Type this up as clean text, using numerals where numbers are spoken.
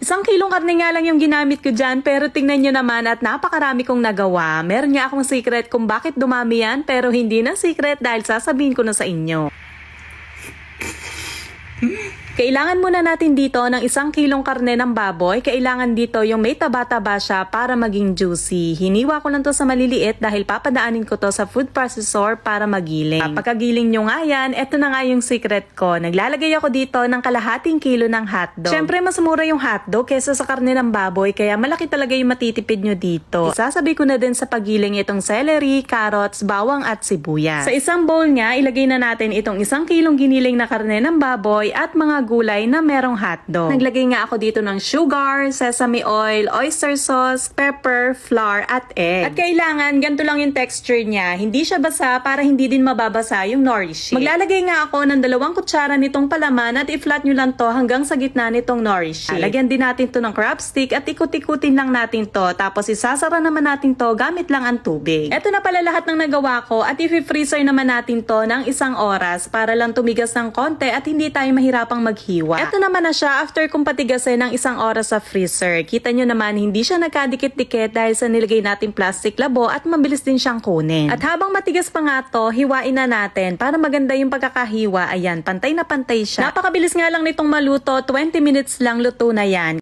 1 kilong karne nga lang yung ginamit ko dyan, pero tingnan nyo naman at napakarami kong nagawa. Meron nga akong secret kung bakit dumami yan, pero hindi na secret dahil sasabihin ko na sa inyo. Kailangan muna natin dito ng 1 kilong karne ng baboy. Kailangan dito yung may taba-taba siya para maging juicy. Hiniwa ko lang to sa maliliit dahil papadaanin ko to sa food processor para magiling. Pagkagiling nyo nga yan, eto na nga yung secret ko. Naglalagay ako dito ng kalahating kilo ng hotdog. Syempre mas mura yung hotdog kesa sa karne ng baboy, kaya malaki talaga yung matitipid nyo dito. Isasabi ko na din sa pagiling itong celery, carrots, bawang at sibuyas. Sa isang bowl nga, ilagay na natin itong 1 kilong giniling na karne ng baboy at mga gulay na merong hotdog. Naglagay nga ako dito ng sugar, sesame oil, oyster sauce, pepper, flour, at egg. At kailangan ganito lang yung texture niya. Hindi siya basa para hindi din mababasa yung nourish. Maglalagay nga ako ng 2 kutsara nitong palaman at i-flat nyo lang to hanggang sa gitna nitong nourish. Lagyan din natin to ng crab stick at ikut-ikutin lang natin to. Tapos isasara naman natin to gamit lang ang tubig. Ito na pala lahat ng nagawa ko at i-freezer naman natin to ng 1 oras para lang tumigas ng konti at hindi tayo mahirapang maghiwa. Ito naman na siya after kong patigasin ng 1 oras sa freezer. Kita nyo naman hindi siya nagkadikit-dikit dahil sa nilagay nating plastic labo at mabilis din siyang kunin. At habang matigas pa nga to, hiwain na natin para maganda yung pagkakahiwa. Ayan, pantay na pantay siya. Napakabilis nga lang nitong maluto, 20 minutes lang luto na yan.